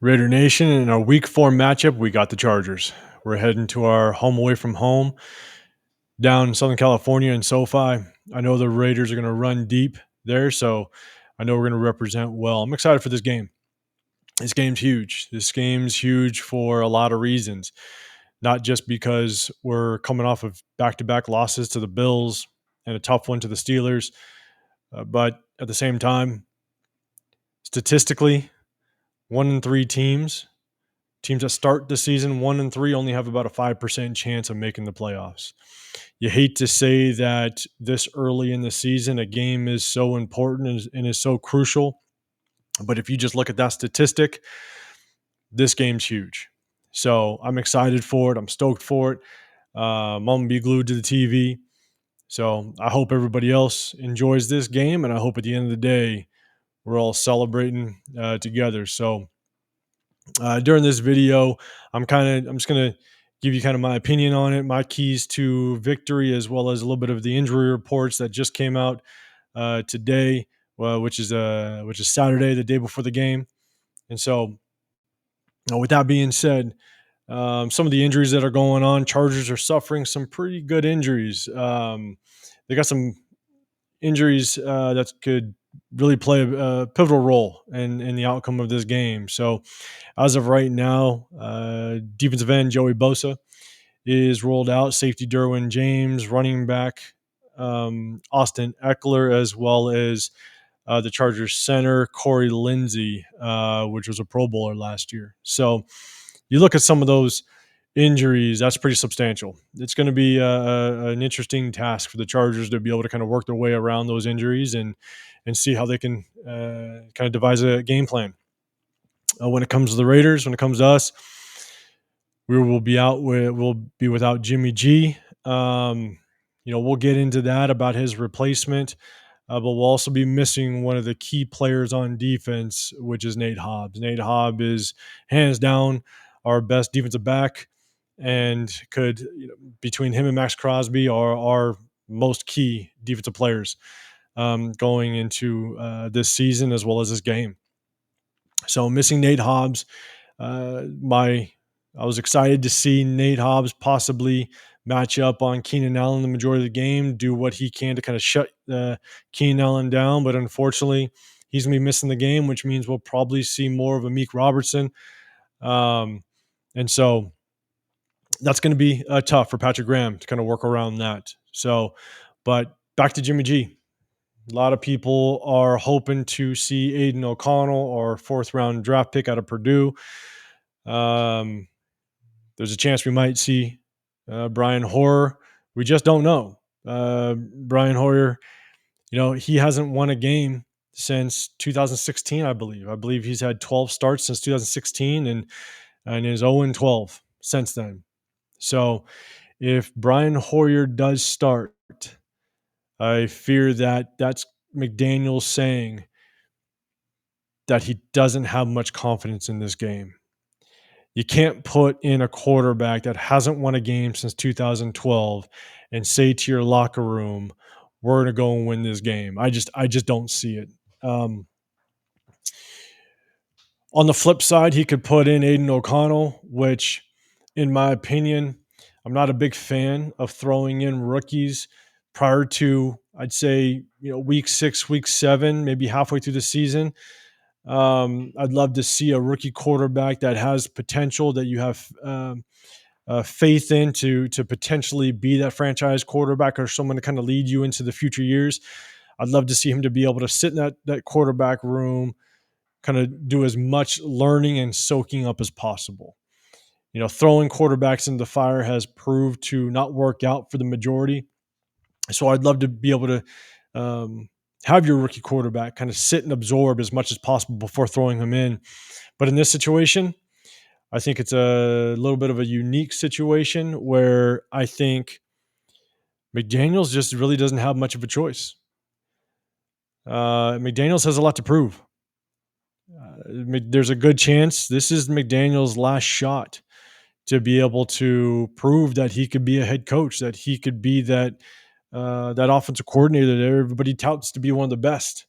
Raider Nation, in our week 4 matchup, we got the Chargers. We're heading to our home away from home down in Southern California in SoFi. I know the Raiders are going to run deep there, so I know we're going to represent well. I'm excited for this game. This game's huge. This game's huge for a lot of reasons, not just because we're coming off of back-to-back losses to the Bills and a tough one to the Steelers, but at the same time, statistically, 1-3 teams that start the season 1-3 only have about a 5% chance of making the playoffs. You hate to say that this early in the season, a game is so important and is so crucial. But if you just look at that statistic, this game's huge. So I'm excited for it. I'm stoked for it. I'm going to be glued to the TV. So I hope everybody else enjoys this game. And I hope at the end of the day, we're all celebrating together. So during this video, I'm just going to give you kind of my opinion on it, my keys to victory, as well as a little bit of the injury reports that just came out today, which is Saturday, the day before the game. And so, with that being said, some of the injuries that are going on, Chargers are suffering some pretty good injuries. They got some injuries that could really play a pivotal role in the outcome of this game. So, as of right now, defensive end Joey Bosa is rolled out. Safety Derwin James, running back Austin Eckler, as well as the Chargers center Corey Lindsey, which was a Pro Bowler last year. So you look at some of those injuries, that's pretty substantial. It's going to be an interesting task for the Chargers to be able to kind of work their way around those injuries and see how they can kind of devise a game plan. When it comes to the Raiders, when it comes to us, we'll be without Jimmy G. We'll get into that about his replacement, but we'll also be missing one of the key players on defense, which is Nate Hobbs. Nate Hobbs is hands down our best defensive back, and between him and Max Crosby are our most key defensive players going into this season as well as this game. So missing Nate Hobbs, I was excited to see Nate Hobbs possibly match up on Keenan Allen the majority of the game, do what he can to kind of shut Keenan Allen down. But unfortunately, he's going to be missing the game, which means we'll probably see more of a Meek Robertson. And so that's going to be tough for Patrick Graham to kind of work around that. So, but back to Jimmy G. A lot of people are hoping to see Aiden O'Connell, or 4th-round draft pick out of Purdue. There's a chance we might see Brian Hoyer. We just don't know. Brian Hoyer, he hasn't won a game since 2016, I believe. I believe he's had 12 starts since 2016 and is 0-12 since then. So if Brian Hoyer does start, I fear that that's McDaniels saying that he doesn't have much confidence in this game. You can't put in a quarterback that hasn't won a game since 2012 and say to your locker room, we're going to go and win this game. I just don't see it. On the flip side, he could put in Aiden O'Connell, which, in my opinion, I'm not a big fan of throwing in rookies prior to, I'd say, week 6, week 7, maybe halfway through the season. I'd love to see a rookie quarterback that has potential, that you have faith in to potentially be that franchise quarterback or someone to kind of lead you into the future years. I'd love to see him to be able to sit in that quarterback room, kind of do as much learning and soaking up as possible. Throwing quarterbacks into the fire has proved to not work out for the majority. So I'd love to be able to have your rookie quarterback kind of sit and absorb as much as possible before throwing him in. But in this situation, I think it's a little bit of a unique situation where I think McDaniels just really doesn't have much of a choice. McDaniels has a lot to prove. There's a good chance this is McDaniels' last shot to be able to prove that he could be a head coach, that he could be that offensive coordinator that everybody touts to be one of the best.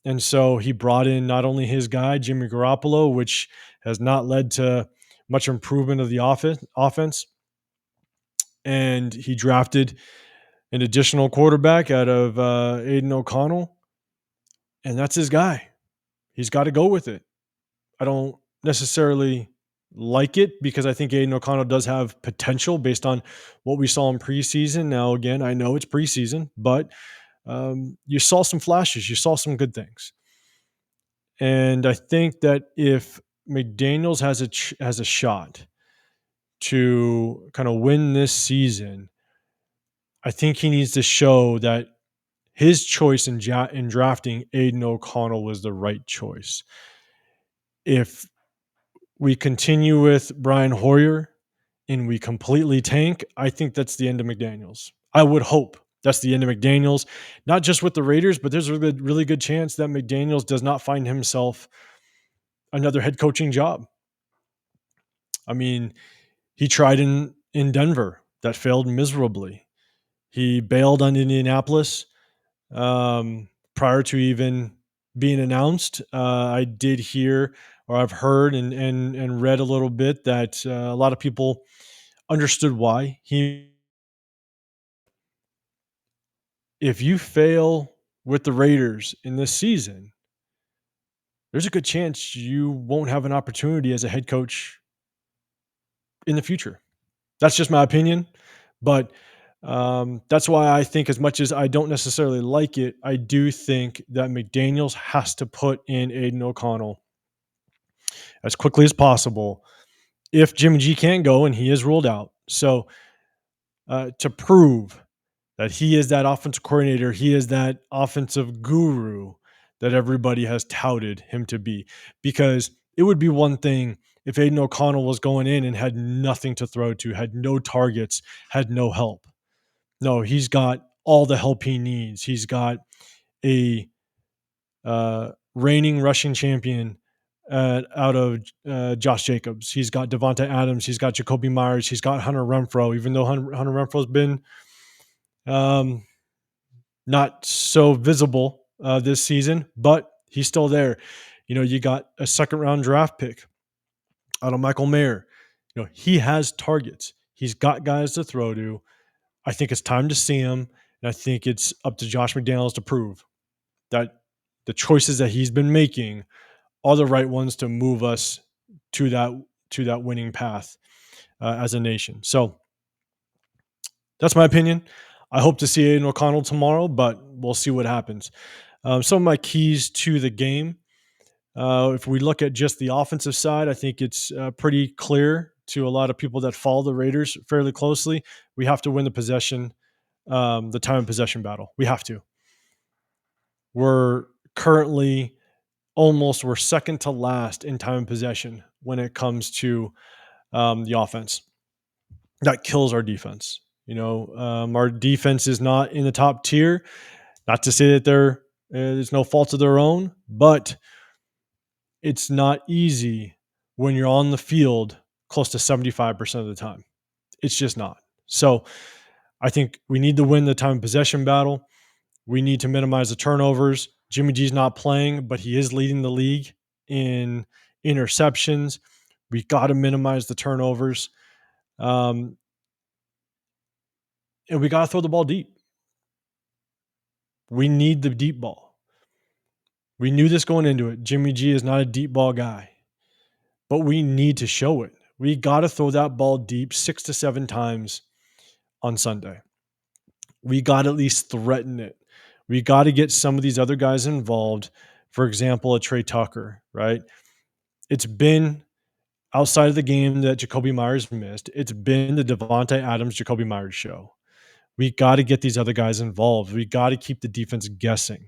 And so he brought in not only his guy, Jimmy Garoppolo, which has not led to much improvement of the offense, and he drafted an additional quarterback out of Aiden O'Connell, and that's his guy. He's got to go with it. I don't necessarily like it because I think Aiden O'Connell does have potential based on what we saw in preseason. Now, again, I know it's preseason, but you saw some flashes, you saw some good things, and I think that if McDaniel's has a shot to kind of win this season, I think he needs to show that his choice in drafting Aiden O'Connell was the right choice. If we continue with Brian Hoyer and we completely tank, I think that's the end of McDaniels. I would hope that's the end of McDaniels, not just with the Raiders, but there's a really good chance that McDaniels does not find himself another head coaching job. I mean, he tried in Denver, that failed miserably. He bailed on Indianapolis prior to even being announced. I did hear, or I've heard and read a little bit that a lot of people understood why he. If you fail with the Raiders in this season, there's a good chance you won't have an opportunity as a head coach in the future. That's just my opinion, but that's why I think, as much as I don't necessarily like it, I do think that McDaniels has to put in Aiden O'Connell as quickly as possible if Jimmy G can't go and he is ruled out. So to prove that he is that offensive coordinator, he is that offensive guru that everybody has touted him to be. Because it would be one thing if Aiden O'Connell was going in and had nothing to throw to, had no targets, had no help. No, he's got all the help he needs. He's got a reigning rushing champion out of Josh Jacobs. He's got Devontae Adams. He's got Jacoby Myers. He's got Hunter Renfro, even though Hunter Renfro's been um, not so visible this season, but he's still there. You know, you got a second round draft pick out of Michael Mayer. You know, he has targets. He's got guys to throw to. I think it's time to see him. And I think it's up to Josh McDaniels to prove that the choices that he's been making are the right ones to move us to that winning path as a nation. So that's my opinion. I hope to see Aiden O'Connell tomorrow, but we'll see what happens. Some of my keys to the game. If we look at just the offensive side, I think it's pretty clear to a lot of people that follow the Raiders fairly closely. We have to win the time of possession battle. We have to. We're currently we're second to last in time of possession when it comes to the offense. That kills our defense. You know, our defense is not in the top tier. Not to say that there's no fault of their own, but it's not easy when you're on the field close to 75% of the time. It's just not. So I think we need to win the time of possession battle. We need to minimize the turnovers. Jimmy G's not playing, but he is leading the league in interceptions. We got to minimize the turnovers. And we got to throw the ball deep. We need the deep ball. We knew this going into it. Jimmy G is not a deep ball guy, but we need to show it. We got to throw that ball deep 6 to 7 times on Sunday. We got to at least threaten it. We got to get some of these other guys involved. For example, a Trey Tucker, right? It's been outside of the game that Jacoby Myers missed. It's been the Devontae Adams, Jacoby Myers show. We got to get these other guys involved. We got to keep the defense guessing.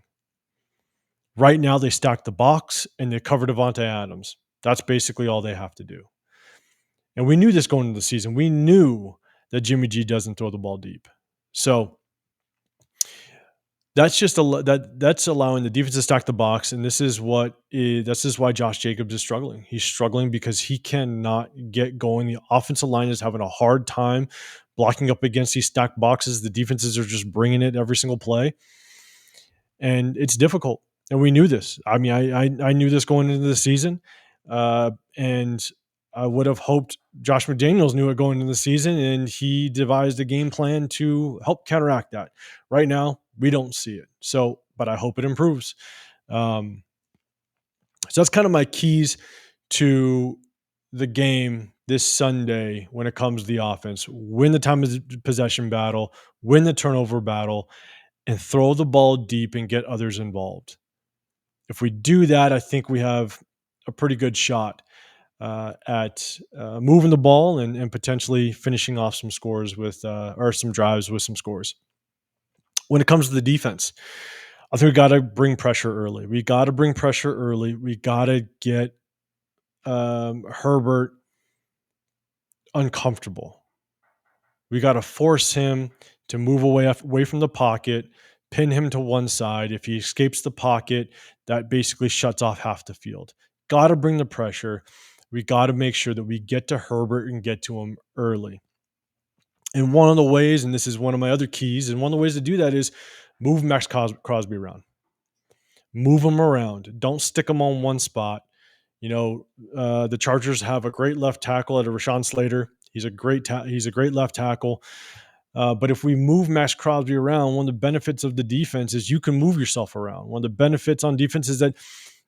Right now, they stack the box and they cover Devontae Adams. That's basically all they have to do. And we knew this going into the season. We knew that Jimmy G doesn't throw the ball deep. So that's just that's allowing the defense to stack the box, and this is why Josh Jacobs is struggling. He's struggling because he cannot get going. The offensive line is having a hard time blocking up against these stacked boxes. The defenses are just bringing it every single play, and it's difficult. And we knew this. I mean, I knew this going into the season, and I would have hoped Josh McDaniels knew it going into the season, and he devised a game plan to help counteract that. Right now, we don't see it. So, but I hope it improves. Um, so that's kind of my keys to the game this Sunday when it comes to the offense. Win the time of possession battle, win the turnover battle, and throw the ball deep and get others involved. If we do that, I think we have a pretty good shot at moving the ball and potentially finishing off some scores with or some drives with some scores. When it comes to the defense, I think we got to bring pressure early. We got to bring pressure early. We got to get Herbert uncomfortable. We got to force him to move away from the pocket, pin him to one side. If he escapes the pocket, that basically shuts off half the field. Got to bring the pressure. We got to make sure that we get to Herbert and get to him early. And one of the ways, and this is one of my other keys, and one of the ways to do that is move Max Crosby around. Move him around. Don't stick him on one spot. The Chargers have a great left tackle at Rashawn Slater. He's a great left tackle. But if we move Max Crosby around, one of the benefits of the defense is you can move yourself around. One of the benefits on defense is that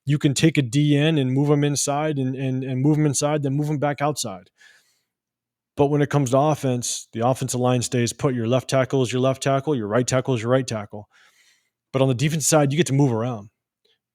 you can take a DN and move him inside and move him inside, then move him back outside. But when it comes to offense, the offensive line stays put. Your left tackle is your left tackle. Your right tackle is your right tackle. But on the defense side, you get to move around.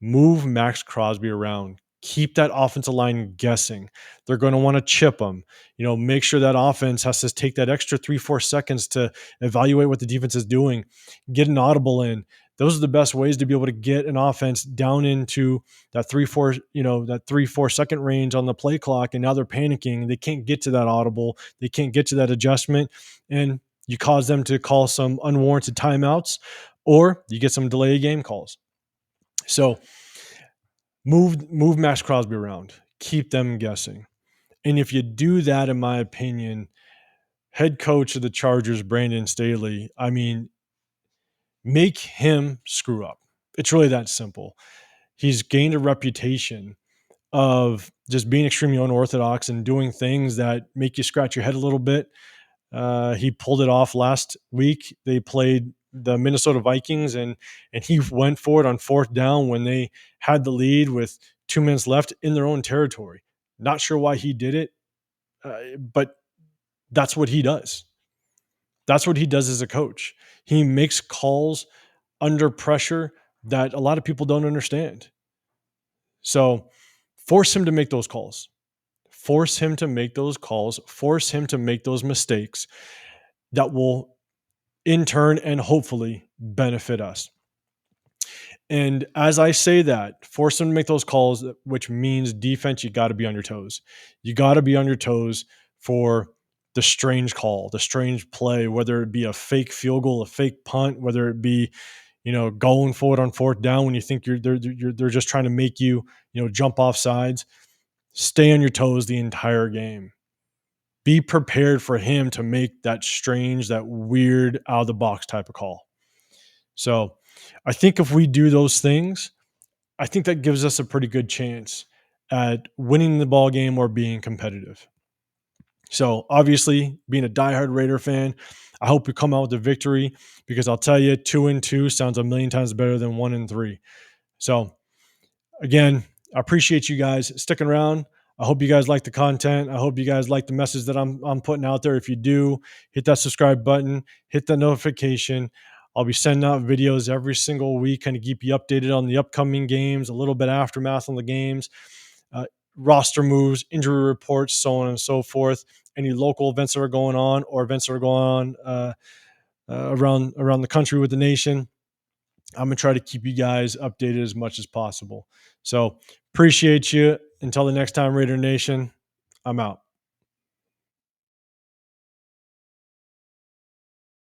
Move Max Crosby around. Keep that offensive line guessing. They're going to want to chip them. Make sure that offense has to take that extra 3-4 seconds to evaluate what the defense is doing, get an audible in. Those are the best ways to be able to get an offense down into that 3-4 second range on the play clock. And now they're panicking. They can't get to that audible. They can't get to that adjustment. And you cause them to call some unwarranted timeouts, or you get some delay game calls. So move Max Crosby around. Keep them guessing. And if you do that, in my opinion, head coach of the Chargers, Brandon Staley, make him screw up. It's really that simple. He's gained a reputation of just being extremely unorthodox and doing things that make you scratch your head a little bit. He pulled it off last week. They played the Minnesota Vikings, and he went for it on fourth down when they had the lead with 2 minutes left in their own territory. Not sure why he did it, but that's what he does. That's what he does as a coach. He makes calls under pressure that a lot of people don't understand. So force him to make those calls. Force him to make those calls. Force him to make those mistakes that will, in turn and hopefully, benefit us. And as I say that, force them to make those calls, which means defense, you got to be on your toes. You got to be on your toes for the strange call, the strange play, whether it be a fake field goal, a fake punt, whether it be, going forward on fourth down when you think they're just trying to make you, jump off sides. Stay on your toes the entire game. Be prepared for him to make that strange, that weird, out of the box type of call. So I think if we do those things, I think that gives us a pretty good chance at winning the ball game or being competitive. So obviously, being a diehard Raider fan, I hope we come out with a victory, because I'll tell you, 2-2 sounds a million times better than 1-3. So again, I appreciate you guys sticking around. I hope you guys like the content. I hope you guys like the message that I'm putting out there. If you do, hit that subscribe button, hit that notification. I'll be sending out videos every single week, kind of keep you updated on the upcoming games, a little bit aftermath on the games, roster moves, injury reports, so on and so forth. Any local events that are going on or events that are going on around the country with the nation. I'm going to try to keep you guys updated as much as possible. So appreciate you. Until the next time, Raider Nation, I'm out.